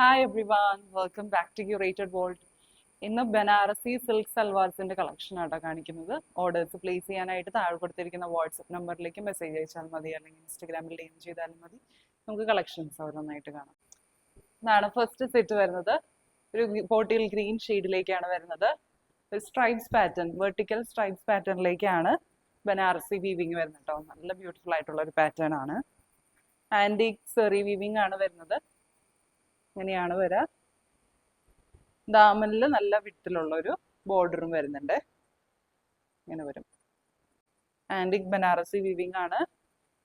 Hi everyone, welcome back to Curated World. ഇന്ന് Banarasi silk സൽവാർസിന്റെ collection ആട്ടോ കാണിക്കുന്നത്. ഓർഡേഴ്സ് പ്ലേസ് ചെയ്യാനായിട്ട് താഴെ കൊടുത്തിരിക്കുന്ന വാട്സപ്പ് നമ്പറിലേക്ക് മെസ്സേജ് അയച്ചാൽ മതി, അല്ലെങ്കിൽ ഇൻസ്റ്റഗ്രാമിൽ ലിങ്ക് ചെയ്താലും മതി. നമുക്ക് കളക്ഷൻസ് ഓരോന്നായിട്ട് കാണാം. ഇതാണ് ഫസ്റ്റ് സെറ്റ് വരുന്നത്. ഒരു ബോട്ടിൽ ഗ്രീൻ ഷെയ്ഡിലേക്കാണ് വരുന്നത്. ഒരു സ്ട്രൈപ്സ് പാറ്റേൺ, വെർട്ടിക്കൽ സ്ട്രൈപ്സ് പാറ്റേണിലേക്കാണ് ബനാറസി വീവിങ് വരുന്നത് കേട്ടോ. നല്ല ബ്യൂട്ടിഫുൾ ആയിട്ടുള്ള ഒരു പാറ്റേൺ ആണ്. ആന്റിക് സെറി വീവിങ് ആണ് വരുന്നത്. ഇങ്ങനെയാണ് വരിക. ദാമനിൽ നല്ല വിട്ടിലുള്ള ഒരു ബോർഡറും വരുന്നുണ്ട്. ഇങ്ങനെ വരും. ആന്റിക് ബനാറസി വീവിങ് ആണ്.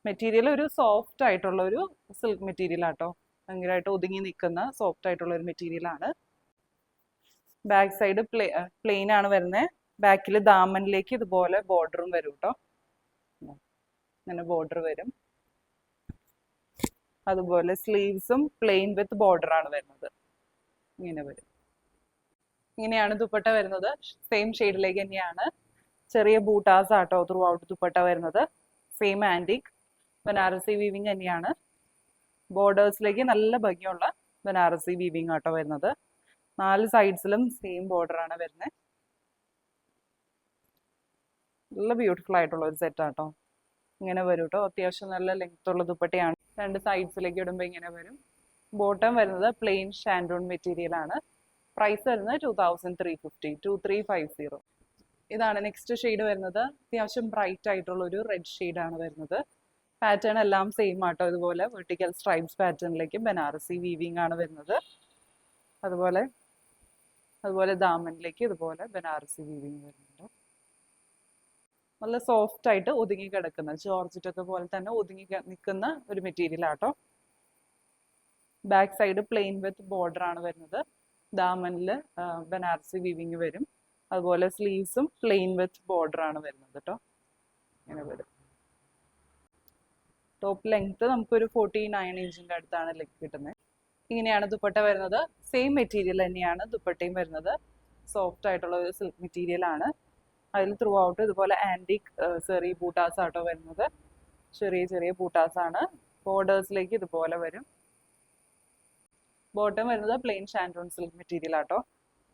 മെറ്റീരിയൽ ഒരു സോഫ്റ്റ് ആയിട്ടുള്ള ഒരു സിൽക്ക് മെറ്റീരിയൽ ആട്ടോ. ഭയങ്കരമായിട്ട് ഒതുങ്ങി നിൽക്കുന്ന സോഫ്റ്റ് ആയിട്ടുള്ള ഒരു മെറ്റീരിയൽ ആണ്. ബാക്ക് സൈഡ് പ്ലെയിൻ ആണ് വരുന്നത്. ബാക്കിൽ ദാമനിലേക്ക് ഇതുപോലെ ബോർഡറും വരും കേട്ടോ. ഇങ്ങനെ ബോർഡർ വരും. അതുപോലെ സ്ലീവ്സും പ്ലെയിൻ വിത്ത് ബോർഡർ ആണ് വരുന്നത്. ഇങ്ങനെ വരും. ഇങ്ങനെയാണ് ദുപ്പട്ട വരുന്നത്. സെയിം ഷെയ്ഡിലേക്ക് തന്നെയാണ്. ചെറിയ ബൂട്ടാസ് ആട്ടോ ത്രൂ ഔട്ട് ദുപ്പട്ട വരുന്നത്. സെയിം ആന്റിക് ബനാറസി വീവിങ് തന്നെയാണ്. ബോർഡേഴ്സിലേക്ക് നല്ല ഭംഗിയുള്ള ബനാറസി വീവിങ് ആട്ടോ വരുന്നത്. 4 സൈഡ്സിലും സെയിം ബോർഡർ ആണ് വരുന്നത്. നല്ല ബ്യൂട്ടിഫുൾ ആയിട്ടുള്ള ഒരു സെറ്റ് ആട്ടോ. ഇങ്ങനെ വരും കേട്ടോ. അത്യാവശ്യം നല്ല ലെങ്ത് ഉള്ള ദുപ്പട്ടയാണ്. 2 സൈഡ്സിലേക്ക് ഇടുമ്പോൾ ഇങ്ങനെ വരും. ബോട്ടം വരുന്നത് പ്ലെയിൻ ഷാൻഡോൺ മെറ്റീരിയൽ ആണ്. പ്രൈസ് വരുന്നത് 2350, 2350. ഇതാണ് നെക്സ്റ്റ് ഷെയ്ഡ് വരുന്നത്. അത്യാവശ്യം ബ്രൈറ്റ് ആയിട്ടുള്ള ഒരു റെഡ് ആണ് വരുന്നത്. പാറ്റേൺ എല്ലാം സെയിം ആട്ടോ. ഇതുപോലെ വെർട്ടിക്കൽ സ്ട്രൈപ്സ് പാറ്റേണിലേക്ക് ബനാറസി വീവിങ് ആണ് വരുന്നത്. അതുപോലെ ദാമനിലേക്ക് ഇതുപോലെ ബനാറസി വീവിങ് വരുന്നുണ്ട്. നല്ല സോഫ്റ്റ് ആയിട്ട് ഒതുങ്ങി കിടക്കുന്ന, ജോർജറ്റൊക്കെ പോലെ തന്നെ ഒതുങ്ങി നിൽക്കുന്ന ഒരു മെറ്റീരിയൽ ആട്ടോ. Back side plain with border ആണ് വരുന്നത്. ദാമനിൽ ബനാറസി വീവിങ് വരും. അതുപോലെ സ്ലീവ്സും പ്ലെയിൻ വിത്ത് ബോർഡർ ആണ് വരുന്നത് കേട്ടോ. ഇങ്ങനെ വരും. ടോപ്പ് ലെങ്ത് നമുക്കൊരു 49 ഇഞ്ചിന്റെ അടുത്താണ് ലെഗ് കിട്ടുന്നത്. ഇങ്ങനെയാണ് ദുപ്പട്ട വരുന്നത്. സെയിം മെറ്റീരിയൽ തന്നെയാണ് ദുപ്പട്ടയും വരുന്നത്. സോഫ്റ്റ് ആയിട്ടുള്ള ഒരു സിൽക്ക് മെറ്റീരിയൽ ആണ്. അതിൽ ത്രൂ ഔട്ട് ഇതുപോലെ ആന്റിക് സെറി ബൂട്ടാസ് ആട്ടോ വരുന്നത്. ചെറിയ ചെറിയ ബൂട്ടാസ് ആണ്. ബോർഡേഴ്സിലേക്ക് ഇതുപോലെ വരും. ബോട്ടം വരുന്നത് പ്ലെയിൻ ഷാൻഡോൺ സിൽക്ക് മെറ്റീരിയൽ ആട്ടോ.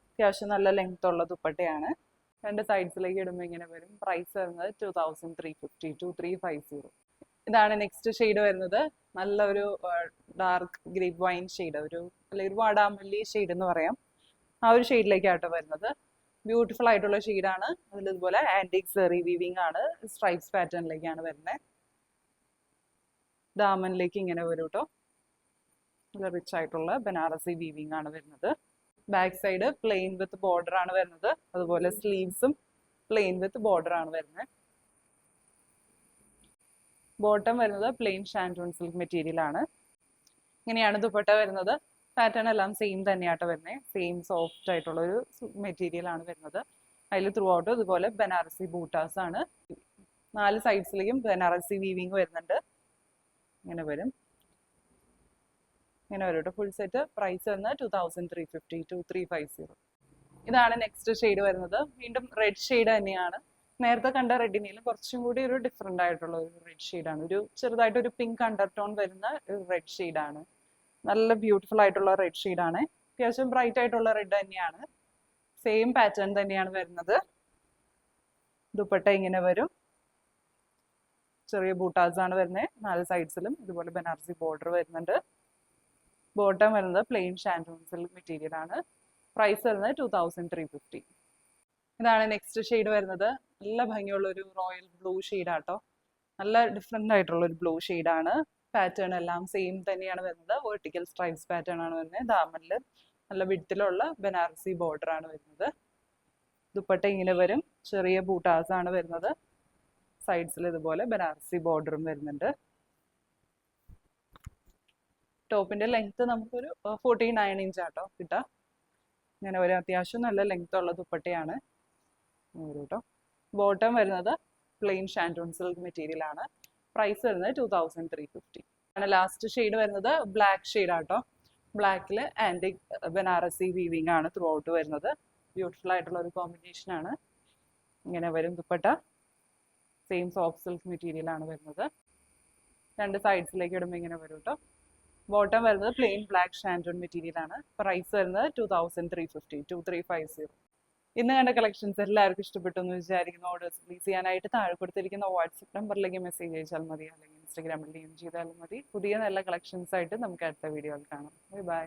അത്യാവശ്യം നല്ല ലെങ്ത് ഉള്ള ദുപ്പട്ടയാണ്. 2 സൈഡ്സിലേക്ക് ഇടുമ്പോൾ ഇങ്ങനെ വരും. പ്രൈസ് വരുന്നത് 2350, 2350. ഇതാണ് നെക്സ്റ്റ് ഷെയ്ഡ് വരുന്നത്. നല്ലൊരു ഡാർക്ക് ഗ്രേപ്പ് വൈൻ ഷെയ്ഡ്, അല്ലെങ്കിൽ ഒരു വാടാമല്ലി ഷെയ്ഡ് എന്ന് പറയാം. ആ ഒരു ഷെയ്ഡിലേക്കാട്ടോ വരുന്നത്. ബ്യൂട്ടിഫുൾ ആയിട്ടുള്ള ഷെയ്ഡാണ്. അതിൽ ഇതുപോലെ ആന്റിക് സെറി വീവിങ് ആണ്. സ്ട്രൈപ്സ് പാറ്റേണിലേക്കാണ് വരുന്നത്. ദാമനിലേക്ക് ഇങ്ങനെ വരും കേട്ടോ. നല്ല റിച്ച് ആയിട്ടുള്ള ബനാറസി വീവിങ് ആണ് വരുന്നത്. Back side plain with border ആണ് വരുന്നത്. അതുപോലെ സ്ലീവ്സും പ്ലെയിൻ വിത്ത് ബോർഡർ ആണ് വരുന്നത്. ബോട്ടം വരുന്നത് പ്ലെയിൻ ഷാൻഡോൺ സിൽക്ക് മെറ്റീരിയൽ ആണ്. ഇങ്ങനെയാണ് ദുപ്പട്ട വരുന്നത്. പാറ്റേൺ എല്ലാം സെയിം തന്നെയാട്ടോ വരുന്നത്. സെയിം സോഫ്റ്റ് ആയിട്ടുള്ള ഒരു മെറ്റീരിയൽ ആണ് വരുന്നത്. അതിൽ ത്രൂ ഔട്ട് ഇതുപോലെ ബനാറസി ബൂട്ടാസ് ആണ്. 4 സൈഡ്സിലേക്കും ബനാറസി വീവിങ് വരുന്നുണ്ട്. ഇങ്ങനെ വരും. ഇങ്ങനെ വരും കേട്ടോ. ഫുൾ സെറ്റ് പ്രൈസ് വരുന്നത് 2350, 2350. ഇതാണ് നെക്സ്റ്റ് ഷെയ്ഡ് വരുന്നത്. വീണ്ടും റെഡ് ഷെയ്ഡ് തന്നെയാണ്. നേരത്തെ കണ്ട റെഡിനേലും കുറച്ചും കൂടി ഒരു ഡിഫറെന്റ് ആയിട്ടുള്ള ഒരു റെഡ് ഷെയ്ഡാണ്. ഒരു ചെറുതായിട്ട് ഒരു പിങ്ക് അണ്ടർടോൺ വരുന്ന ഒരു റെഡ് ഷെയ്ഡാണ്. നല്ല ബ്യൂട്ടിഫുൾ ആയിട്ടുള്ള റെഡ് ഷെയ്ഡാണ്. അത്യാവശ്യം ബ്രൈറ്റ് ആയിട്ടുള്ള റെഡ് തന്നെയാണ്. സെയിം പാറ്റേൺ തന്നെയാണ് വരുന്നത്. ദുപ്പട്ട ഇങ്ങനെ വരും. ചെറിയ ബൂട്ടാസ് ആണ് വരുന്നത്. 4 സൈഡ്സിലും ഇതുപോലെ ബനാറസി ബോർഡർ വരുന്നുണ്ട്. ബോട്ടം വരുന്നത് പ്ലെയിൻ ഷാൻഡോൺ സിൽക്ക് മെറ്റീരിയൽ ആണ്. പ്രൈസ് വരുന്നത് 2350. ഇതാണ് നെക്സ്റ്റ് ഷെയ്ഡ് വരുന്നത്. നല്ല ഭംഗിയുള്ള ഒരു റോയൽ ബ്ലൂ ഷെയ്ഡ് ആട്ടോ. നല്ല ഡിഫറെന്റ് ആയിട്ടുള്ള ഒരു ബ്ലൂ ഷെയ്ഡാണ്. പാറ്റേൺ എല്ലാം സെയിം തന്നെയാണ് വരുന്നത്. വെർട്ടിക്കൽ സ്ട്രൈപ്സ് പാറ്റേൺ ആണ് വരുന്നത്. ദാമനിൽ നല്ല വിഡ്ത്തിലുള്ള ബനാറസി ബോർഡർ ആണ് വരുന്നത്. ദുപ്പട്ട ഇങ്ങനെ വരും. ചെറിയ ബൂട്ടാസ് ആണ് വരുന്നത്. സൈഡ്സിൽ ഇതുപോലെ ബനാറസി ബോർഡറും വരുന്നുണ്ട്. ടോപ്പിന്റെ ലെങ്ത് നമുക്കൊരു 49 ഇഞ്ച് ആട്ടോ കിട്ടുക. ഇങ്ങനെ ഒരു അത്യാവശ്യം നല്ല ലെങ്ത് ഉള്ള ദുപ്പട്ടയാണ് കേട്ടോ. ബോട്ടം വരുന്നത് പ്ലെയിൻ ഷാൻഡോൺ സിൽക്ക് മെറ്റീരിയൽ ആണ്. പ്രൈസ് വരുന്നത് 2350. ആണ് ലാസ്റ്റ് ഷെയ്ഡ് വരുന്നത് ബ്ലാക്ക് ഷെയ്ഡ് ആട്ടോ. ബ്ലാക്കിൽ ആന്റിക് ബനാറസി വീവിങ് ആണ് ത്രൂ ഔട്ട് വരുന്നത്. ബ്യൂട്ടിഫുൾ ആയിട്ടുള്ള ഒരു കോമ്പിനേഷൻ ആണ്. ഇങ്ങനെ വരും dupatta. Same soft silk material ആണ് വരുന്നത്. 2 സൈഡ്സിലേക്ക് ഇടുമ്പോൾ ഇങ്ങനെ വരും കേട്ടോ. ബോട്ടം വരുന്നത് പ്ലെയിൻ ബ്ലാക്ക് ഷാൻഡോൺ മെറ്റീരിയൽ ആണ്. പ്രൈസ് വരുന്നത് 2350, 2350. ഇന്ന് കണ്ട കളക്ഷൻസ് എല്ലാവർക്കും ഇഷ്ടപ്പെട്ടു എന്ന് വിചാരിക്കുന്നു. ഓർഡേഴ്സ് പ്ലേസ് ചെയ്യാനായിട്ട് താഴെ കൊടുത്തിരിക്കുന്ന വാട്സ്ആപ്പ് നമ്പറിലേക്ക് മെസ്സേജ് അയച്ചാൽ മതി, അല്ലെങ്കിൽ ഇൻസ്റ്റാഗ്രാമിൽ DM ചെയ്താലും മതി. പുതിയ നല്ല കളക്ഷൻസ് ആയിട്ട് നമുക്ക് അടുത്ത വീഡിയോയിൽ കാണാം. Bye bye.